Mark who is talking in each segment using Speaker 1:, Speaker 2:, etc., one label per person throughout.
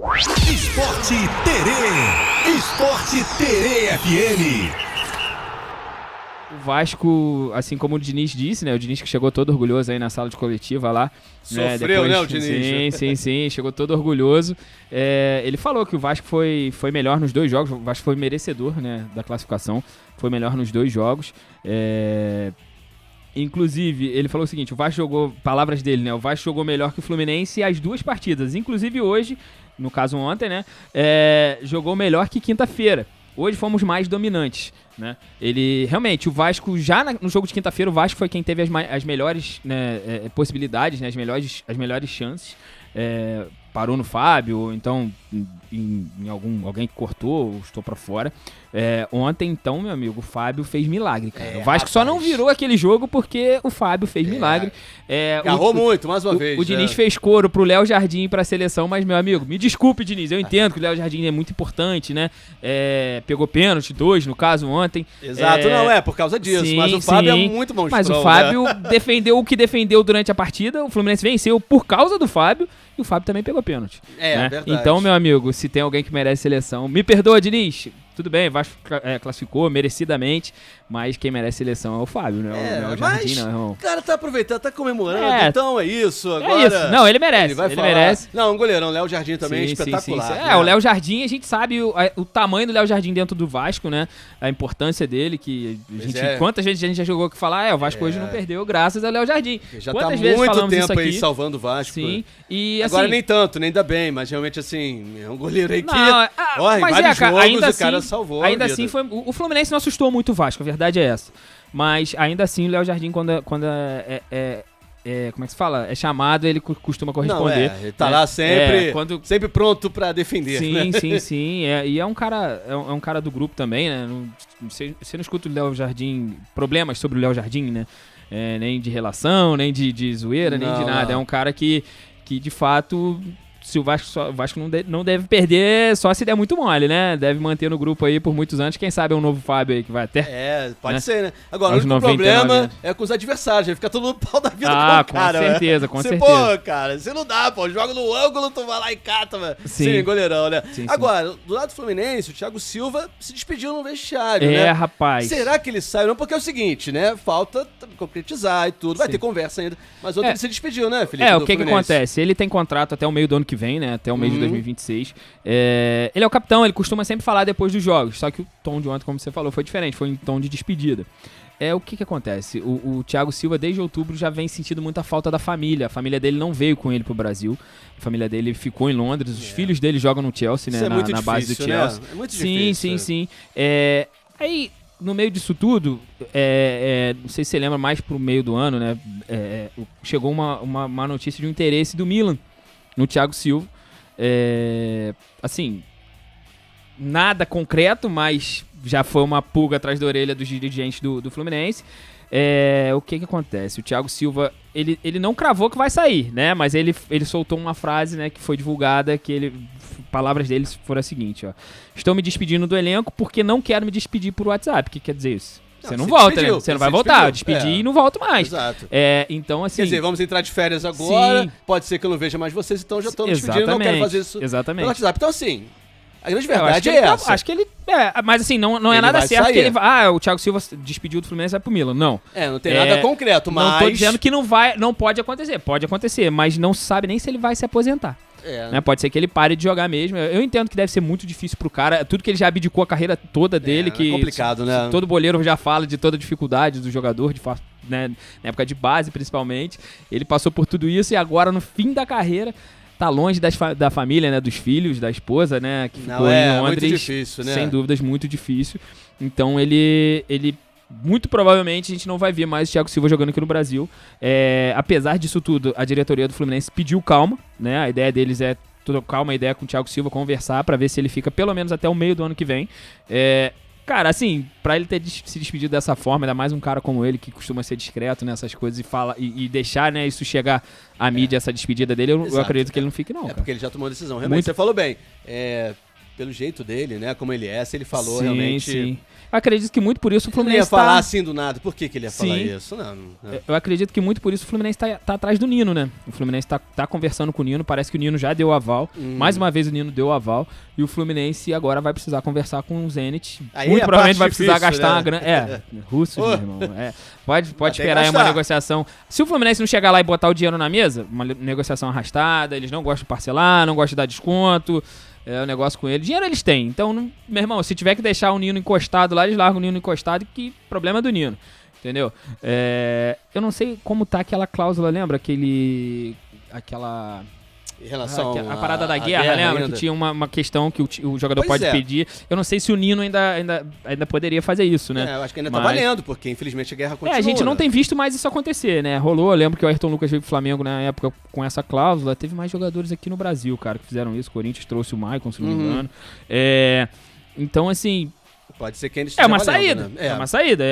Speaker 1: Esporte Terê. Esporte Terê FM.
Speaker 2: O Vasco, assim como o Diniz disse, né? O Diniz que chegou todo orgulhoso aí na sala de coletiva lá.
Speaker 3: Sofreu, né, o Diniz?
Speaker 2: Sim, chegou todo orgulhoso. Ele falou que o Vasco foi melhor nos 2 jogos, o Vasco foi merecedor, né, da classificação, foi melhor nos 2 jogos. Inclusive, ele falou o seguinte, o Vasco jogou, palavras dele, né, o Vasco jogou melhor que o Fluminense as 2 partidas, inclusive hoje, no caso ontem, né, jogou melhor que quinta-feira. Hoje fomos mais dominantes, né? Ele, realmente, o Vasco, já no jogo de quinta-feira, o Vasco foi quem teve as melhores, né, possibilidades, né, as melhores chances. Parou no Fábio, ou então em alguém que cortou, ou estou pra fora. Ontem, então, meu amigo, o Fábio fez milagre, cara. O Vasco só não virou aquele jogo porque o Fábio fez milagre.
Speaker 3: Agarrou muito, mais uma vez.
Speaker 2: O Diniz fez coro pro Léo Jardim pra seleção, mas, meu amigo, me desculpe, Diniz, eu entendo que o Léo Jardim é muito importante, né? Pegou pênalti, 2, no caso, ontem.
Speaker 3: Exato, por causa disso.
Speaker 2: Sim,
Speaker 3: mas o Fábio é muito monstrão.
Speaker 2: Mas o Fábio defendeu o que defendeu durante a partida, o Fluminense venceu por causa do Fábio, e o Fábio também pegou pênalti. Né?
Speaker 3: Verdade.
Speaker 2: Então, meu amigo, se tem alguém que merece seleção, me perdoa, Diniz. Tudo bem, Vasco classificou merecidamente, mas quem merece seleção é o Fábio, né? Não é o Jardim, não, irmão.
Speaker 3: O cara tá aproveitando, tá comemorando, então é isso. Agora
Speaker 2: É isso. Não, ele merece. Ele merece.
Speaker 3: Não, um goleirão, Léo Jardim também, espetacular.
Speaker 2: Sim. Né? O Léo Jardim, a gente sabe o tamanho do Léo Jardim dentro do Vasco, né? A importância dele, que quantas vezes a gente já jogou que falar, o Vasco hoje não perdeu graças ao Léo Jardim.
Speaker 3: Já
Speaker 2: quantas
Speaker 3: tá
Speaker 2: vezes
Speaker 3: muito tempo aí
Speaker 2: aqui?
Speaker 3: salvando o Vasco.
Speaker 2: Sim. E, assim,
Speaker 3: agora nem tanto, nem ainda bem, mas realmente assim, é um goleiro aí que
Speaker 2: mas
Speaker 3: vários jogos
Speaker 2: ainda
Speaker 3: o cara
Speaker 2: assim,
Speaker 3: salvou.
Speaker 2: Ainda assim, o Fluminense não assustou muito o Vasco, a verdade é essa. Mas ainda assim, o Léo Jardim, quando como é que se fala? É chamado, ele costuma corresponder.
Speaker 3: Ele tá lá sempre, sempre pronto pra defender.
Speaker 2: Sim. E é um cara do grupo também, né? Você não escuta o Léo Jardim, problemas sobre o Léo Jardim, né? Nem de relação, nem de zoeira, nem de nada. É um cara que de fato, se o Vasco não deve perder só se der muito mole, né? Deve manter no grupo aí por muitos anos. Quem sabe é um novo Fábio aí que vai até.
Speaker 3: Pode ser, né? Agora, o único problema é com os adversários. Vai ficar todo mundo pau da vida com o cara.
Speaker 2: Com certeza.
Speaker 3: Pô, cara, você não dá, pô. Joga no ângulo, tu vai lá e cata, mano. Sim, goleirão, né? Sim. Agora, do lado do Fluminense, o Thiago Silva se despediu no vestiário, né?
Speaker 2: Rapaz.
Speaker 3: Será que ele sai? Não, porque é o seguinte, né? Falta concretizar e tudo. Vai ter conversa ainda. Mas ontem ele se despediu, né, Felipe?
Speaker 2: O que acontece? Ele tem contrato até o meio do ano que vem, né? Até o mês de 2026. Ele é o capitão, ele costuma sempre falar depois dos jogos. Só que o tom de ontem, como você falou, foi diferente. Foi um tom de despedida. O que acontece? O Thiago Silva, desde outubro, já vem sentindo muita falta da família. A família dele não veio com ele pro Brasil. A família dele ficou em Londres. Os filhos dele jogam no Chelsea, né? Na base do Chelsea.
Speaker 3: É muito difícil.
Speaker 2: Sim. Aí, no meio disso tudo, não sei se você lembra, mais pro meio do ano, né? Chegou uma notícia de um interesse do Milan no Thiago Silva. Assim, nada concreto, mas já foi uma pulga atrás da orelha dos dirigentes do Fluminense. O que acontece? O Thiago Silva, ele não cravou que vai sair, né? Mas ele soltou uma frase, né, que foi divulgada, palavras dele foram as seguintes, ó. Estou me despedindo do elenco porque não quero me despedir por WhatsApp. O que quer dizer isso? Você não volta, né? Você não vai voltar. Eu despedi e não volto mais.
Speaker 3: Exato.
Speaker 2: Então, assim...
Speaker 3: Quer dizer, vamos entrar de férias agora. Sim. Pode ser que eu não veja mais vocês, então já estou me despedindo. Não quero fazer isso pelo WhatsApp. Então, assim, a grande verdade é essa.
Speaker 2: Acho que ele... mas assim, não é nada certo que ele vai... o Thiago Silva despediu do Fluminense e vai pro Milan. Não.
Speaker 3: Não tem nada concreto, mas...
Speaker 2: Não tô dizendo que não pode acontecer. Pode acontecer, mas não se sabe nem se ele vai se aposentar. Né? Pode ser que ele pare de jogar mesmo. Eu entendo que deve ser muito difícil pro cara. Tudo que ele já abdicou a carreira toda dele. É
Speaker 3: complicado, né?
Speaker 2: Todo boleiro já fala de toda a dificuldade do jogador, né? Na época de base, principalmente. Ele passou por tudo isso e agora, no fim da carreira, tá longe da família, né? Dos filhos, da esposa, né? Que ficou em Londres.
Speaker 3: Muito difícil, né?
Speaker 2: Sem dúvidas, muito difícil. Então, ele muito provavelmente a gente não vai ver mais o Thiago Silva jogando aqui no Brasil. Apesar disso tudo, a diretoria do Fluminense pediu calma, né? A ideia deles é trocar uma ideia com o Thiago Silva, conversar pra ver se ele fica pelo menos até o meio do ano que vem. Cara, assim, pra ele ter se despedido dessa forma, ainda mais um cara como ele, que costuma ser discreto nessas coisas e deixar, né, isso chegar à mídia, essa despedida dele, eu acredito que ele não fique, não.
Speaker 3: Porque ele já tomou a decisão. Realmente, você falou bem. pelo jeito dele, né? Como ele é, se ele falou realmente...
Speaker 2: Sim. Eu acredito que muito por isso o Fluminense
Speaker 3: ia falar assim do nada. Por que ele ia falar isso? Não.
Speaker 2: Eu acredito que muito por isso o Fluminense tá atrás do Nino, né? O Fluminense tá conversando com o Nino, parece que o Nino já deu o aval. Mais uma vez o Nino deu o aval. E o Fluminense agora vai precisar conversar com o Zenit.
Speaker 3: Aí
Speaker 2: muito provavelmente vai precisar
Speaker 3: difícil,
Speaker 2: gastar
Speaker 3: né?
Speaker 2: uma grana. Russos, meu irmão. Pode esperar aí
Speaker 3: gastar.
Speaker 2: uma negociação. Se o Fluminense não chegar lá e botar o dinheiro na mesa, uma negociação arrastada, eles não gostam de parcelar, não gostam de dar desconto. É o negócio com ele. Dinheiro eles têm. Então, meu irmão, se tiver que deixar o Nino encostado lá, eles largam o Nino encostado, que problema é do Nino. Entendeu? Eu não sei como tá aquela cláusula, lembra? Aquela...
Speaker 3: Em relação
Speaker 2: a parada da guerra, lembra? Que tinha uma questão que o jogador pode pedir. Eu não sei se o Nino ainda poderia fazer isso, né?
Speaker 3: Eu acho que ainda tá valendo, porque infelizmente a guerra continua.
Speaker 2: A gente não tem visto mais isso acontecer, né? Rolou, eu lembro que o Ayrton Lucas veio pro Flamengo na época com essa cláusula. Teve mais jogadores aqui no Brasil, cara, que fizeram isso. O Corinthians trouxe o Maicon, se não me engano. Então, assim...
Speaker 3: Pode ser que eles
Speaker 2: É uma saída. Né? É uma saída.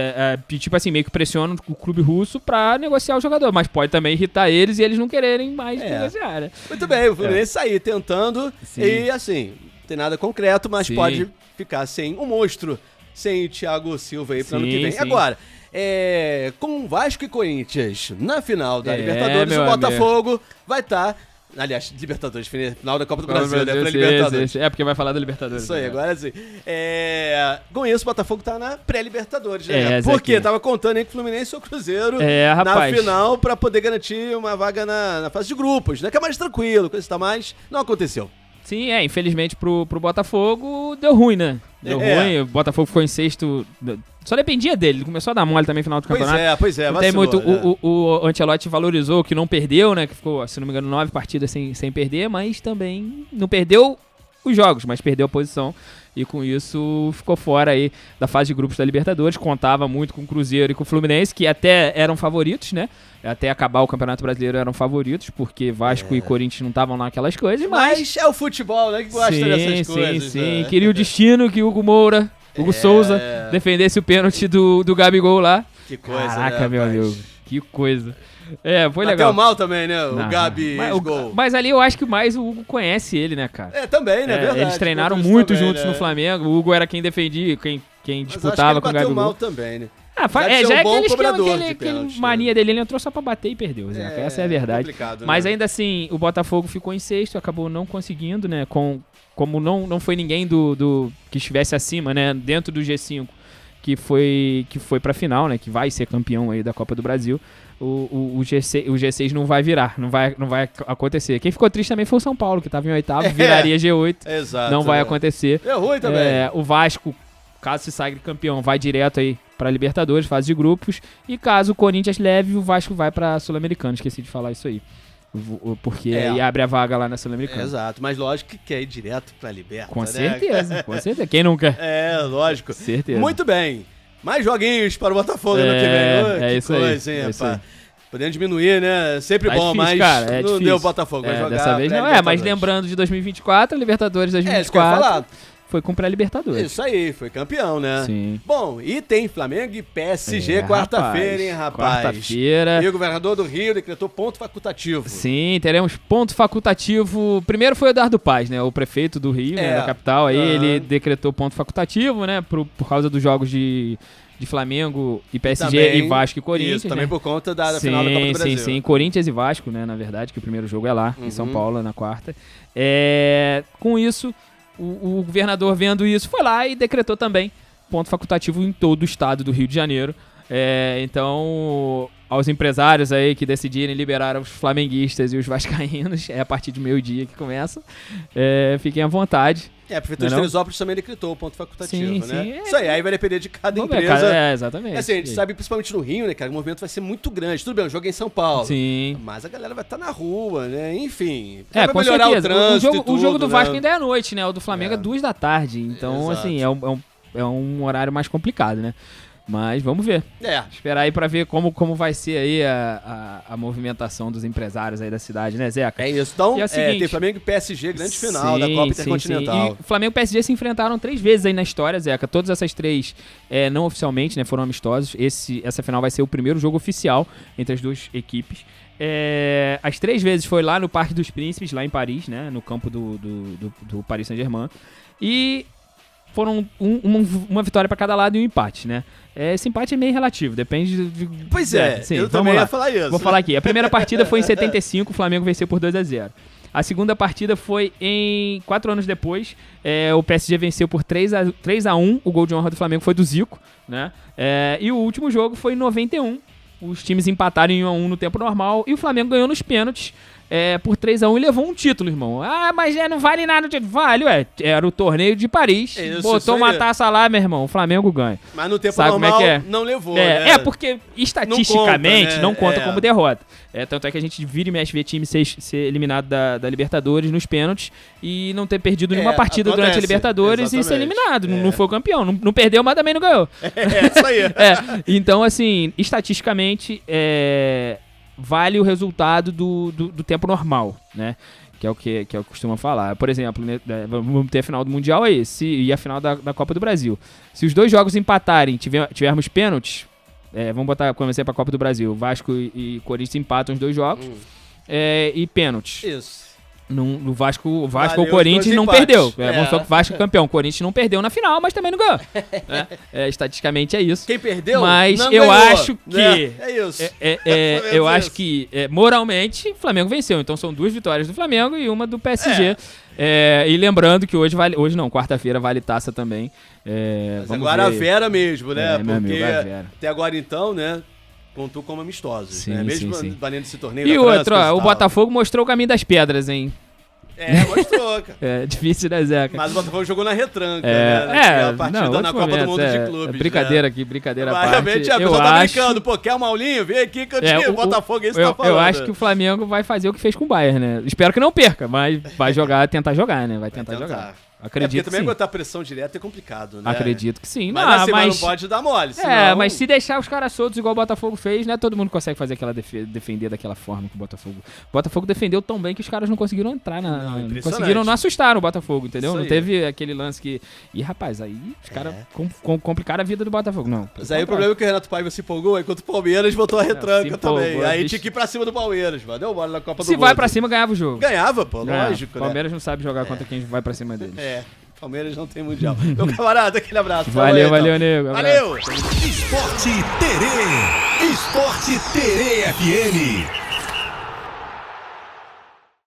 Speaker 2: Tipo assim, meio que pressiona o clube russo pra negociar o jogador. Mas pode também irritar eles e eles não quererem mais negociar, né?
Speaker 3: Muito bem, o Fluminense sair tentando. Sim. E assim, não tem nada concreto, mas pode ficar sem um monstro, sem o Thiago Silva aí pro ano que vem. Agora, com Vasco e Corinthians na final da Libertadores, o Botafogo vai estar... Aliás, Libertadores, final da Copa do Brasil, né? Pra Libertadores.
Speaker 2: Porque vai falar da Libertadores.
Speaker 3: Isso aí, agora sim. Com isso, o Botafogo tá na pré-Libertadores, né? Porque tava contando entre o Fluminense e o Cruzeiro na final pra poder garantir uma vaga na fase de grupos, né? Que é mais tranquilo, coisa tá mais... Não aconteceu.
Speaker 2: Sim, infelizmente pro Botafogo deu ruim, né? Deu ruim, o Botafogo ficou em sexto... Só dependia dele, ele começou a dar mole também no final do campeonato.
Speaker 3: Pois é,
Speaker 2: tem muito, o Ancelotti valorizou que não perdeu, né? Que ficou, se não me engano, 9 partidas sem perder, mas também não perdeu os jogos, mas perdeu a posição. E com isso ficou fora aí da fase de grupos da Libertadores. Contava muito com o Cruzeiro e com o Fluminense, que até eram favoritos, né? Até acabar o Campeonato Brasileiro eram favoritos, porque Vasco e Corinthians não estavam naquelas coisas, mas
Speaker 3: é o futebol, né? Que gosta dessas coisas.
Speaker 2: Sim. Queria o destino que Hugo Moura... Hugo Souza defendesse o pênalti do Gabigol lá.
Speaker 3: Que coisa,
Speaker 2: Caraca,
Speaker 3: né,
Speaker 2: meu amigo. Que coisa. Foi legal.
Speaker 3: Bateu mal também, né? O Gabi gol.
Speaker 2: Mas ali eu acho que mais o Hugo conhece ele, né, cara?
Speaker 3: Também, né? Verdade.
Speaker 2: Eles treinaram muito juntos no Flamengo. O Hugo era quem defendia, quem disputava com o Gabigol.
Speaker 3: Bateu mal também, né?
Speaker 2: Já é aquele esquema, aquele mania dele, ele entrou só pra bater e perdeu, Zé. Essa é a verdade. Mas ainda assim, o Botafogo ficou em sexto, acabou não conseguindo, né? Como não foi ninguém do que estivesse acima, né? Dentro do G5, que foi pra final, né? Que vai ser campeão aí da Copa do Brasil. O G6 não vai virar, não vai acontecer. Quem ficou triste também foi o São Paulo, que tava em oitavo, viraria G8.
Speaker 3: Exato.
Speaker 2: Não vai acontecer.
Speaker 3: É ruim também.
Speaker 2: O Vasco, caso se sagre campeão, vai direto aí pra Libertadores, fase de grupos. E caso o Corinthians leve, o Vasco vai pra Sul-Americana. Esqueci de falar isso aí. Porque aí abre a vaga lá na Sul-Americana.
Speaker 3: Exato, mas lógico que quer ir direto pra Libertadores.
Speaker 2: Com certeza, com certeza. Quem não quer?
Speaker 3: Lógico.
Speaker 2: Certeza.
Speaker 3: Muito bem. Mais joguinhos para o Botafogo ano que vem. Que
Speaker 2: isso
Speaker 3: coisa,
Speaker 2: aí.
Speaker 3: hein, rapaz. Podendo diminuir, né? Sempre bom,
Speaker 2: difícil,
Speaker 3: mas
Speaker 2: cara,
Speaker 3: não deu o Botafogo. Vai jogar
Speaker 2: dessa vez não mas lembrando de 2024, a Libertadores 2024 foi com pré-Libertadores.
Speaker 3: Isso aí, foi campeão, né?
Speaker 2: Sim.
Speaker 3: Bom, e tem Flamengo e PSG quarta-feira, hein, rapaz?
Speaker 2: Quarta-feira.
Speaker 3: E o governador do Rio decretou ponto facultativo.
Speaker 2: Sim, teremos ponto facultativo. Primeiro foi o Eduardo Paes, né? O prefeito do Rio, né, da capital. Aí ele decretou ponto facultativo, né? Por causa dos jogos de Flamengo e PSG também, e Vasco e Corinthians. Isso,
Speaker 3: também por conta da final da Copa do Brasil.
Speaker 2: Sim. Corinthians e Vasco, né? Na verdade, que o primeiro jogo é lá, em São Paulo, na quarta. Com isso, o governador, vendo isso, foi lá e decretou também ponto facultativo em todo o estado do Rio de Janeiro. Então, aos empresários aí que decidirem liberar os flamenguistas e os vascaínos, a partir de meio-dia que começa, fiquem à vontade.
Speaker 3: A Prefeitura de Teresópolis também decretou o ponto facultativo, né?
Speaker 2: Sim.
Speaker 3: Isso aí vai depender de cada empresa.
Speaker 2: Exatamente.
Speaker 3: Assim, a gente sabe, principalmente no Rio, né, cara, o movimento vai ser muito grande. Tudo bem, o jogo é em São Paulo.
Speaker 2: Sim.
Speaker 3: Mas a galera vai estar na rua, né? Enfim.
Speaker 2: Vai
Speaker 3: com melhorar
Speaker 2: certeza.
Speaker 3: o trânsito
Speaker 2: o jogo do Vasco ainda é à noite, né? O do Flamengo é 2 da tarde. Então,
Speaker 3: Exato.
Speaker 2: assim, é um horário mais complicado, né? Mas vamos ver.
Speaker 3: É.
Speaker 2: Esperar aí pra ver como vai ser aí a movimentação dos empresários aí da cidade, né, Zeca?
Speaker 3: É isso. Então,
Speaker 2: E é o seguinte,
Speaker 3: tem Flamengo e PSG, grande final da Copa Intercontinental.
Speaker 2: E Flamengo e PSG se enfrentaram 3 vezes aí na história, Zeca. Todas essas 3 não oficialmente, né, foram amistosos. Essa final vai ser o primeiro jogo oficial entre as duas equipes. As 3 vezes foi lá no Parque dos Príncipes, lá em Paris, né, no campo do Paris Saint-Germain. E foram uma vitória para cada lado e um empate, né? Esse empate é meio relativo, depende de...
Speaker 3: Pois é,
Speaker 2: sim,
Speaker 3: eu também ia falar isso.
Speaker 2: Vou falar aqui. A primeira partida foi em 75, o Flamengo venceu por 2-0. A segunda partida foi 4 anos depois, o PSG venceu por 3-1, o gol de honra do Flamengo foi do Zico, né? E o último jogo foi em 91, os times empataram em 1-1 no tempo normal e o Flamengo ganhou nos pênaltis por 3-1 e levou um título, irmão. Ah, mas não vale nada o título. Vale, ué. Era o torneio de Paris. Botou uma taça lá, meu irmão. O Flamengo ganha.
Speaker 3: Mas no tempo normal não levou, né?
Speaker 2: Porque estatisticamente não conta como derrota. Tanto é que a gente vira e mexe ver time ser eliminado da Libertadores nos pênaltis e não ter perdido nenhuma partida durante a Libertadores e ser eliminado. Não foi o campeão. Não perdeu, mas também não ganhou.
Speaker 3: Isso aí.
Speaker 2: Então, assim, estatisticamente, vale o resultado do tempo normal, né? Que é o que costuma falar. Por exemplo, né, vamos ter a final do Mundial aí e a final da Copa do Brasil. Se os 2 jogos empatarem, tivermos pênaltis, vamos começar para a Copa do Brasil. Vasco e Corinthians empatam os 2 jogos e pênaltis.
Speaker 3: Isso.
Speaker 2: No Vasco ou Corinthians não perdeu. Vamos supor que o Vasco é campeão. O Corinthians não perdeu na final, mas também não ganhou. Estatisticamente é isso.
Speaker 3: Quem perdeu,
Speaker 2: mas
Speaker 3: não
Speaker 2: eu
Speaker 3: ganhou,
Speaker 2: acho que...
Speaker 3: Né? É isso.
Speaker 2: Eu acho que, moralmente, o Flamengo venceu. Então são 2 vitórias do Flamengo e uma do PSG. E lembrando que hoje não, quarta-feira vale taça também.
Speaker 3: Mas agora ver. A Vera mesmo, né?
Speaker 2: Meu amigo, a Vera.
Speaker 3: Até agora então, né? Contou como amistosos,
Speaker 2: sim,
Speaker 3: né? Mesmo valendo esse torneio.
Speaker 2: E outro, o Botafogo mostrou o caminho das pedras, hein?
Speaker 3: Mostrou, cara.
Speaker 2: Difícil, né, Zeca?
Speaker 3: Mas o Botafogo jogou na retranca, né? A partida na Copa do Mundo de Clubes.
Speaker 2: Brincadeira aqui, brincadeira à parte.
Speaker 3: Realmente, a pessoa tá brincando. Pô, quer o Maulinho? Vem aqui que eu tiro o Botafogo, isso tá falando.
Speaker 2: Eu acho que o Flamengo vai fazer o que fez com o Bayern, né? Espero que não perca, mas vai tentar jogar, né? Vai tentar jogar. Acredito
Speaker 3: porque também aguentar pressão direta é complicado, né?
Speaker 2: Acredito que sim.
Speaker 3: Mas não pode dar mole.
Speaker 2: Senão... mas se deixar os caras soltos igual o Botafogo fez, né? Todo mundo consegue fazer aquela defender daquela forma que o Botafogo... O Botafogo defendeu tão bem que os caras não conseguiram entrar não conseguiram não assustar no Botafogo, entendeu? Não teve aquele lance que... Ih, rapaz, aí os caras complicaram a vida do Botafogo. Não.
Speaker 3: Mas aí o problema é que o Renato Paiva se empolgou, enquanto o Palmeiras botou a retranca também. Aí tinha que ir pra cima do Palmeiras, mano. Deu bola na Copa do Mundo.
Speaker 2: Se vai pra cima, ganhava o jogo.
Speaker 3: Ganhava, pô, lógico.
Speaker 2: O Palmeiras não sabe jogar contra quem vai pra cima deles.
Speaker 3: Palmeiras não tem mundial. Meu camarada, aquele abraço.
Speaker 2: Valeu, nego.
Speaker 3: Valeu.
Speaker 1: Esporte Terê FM.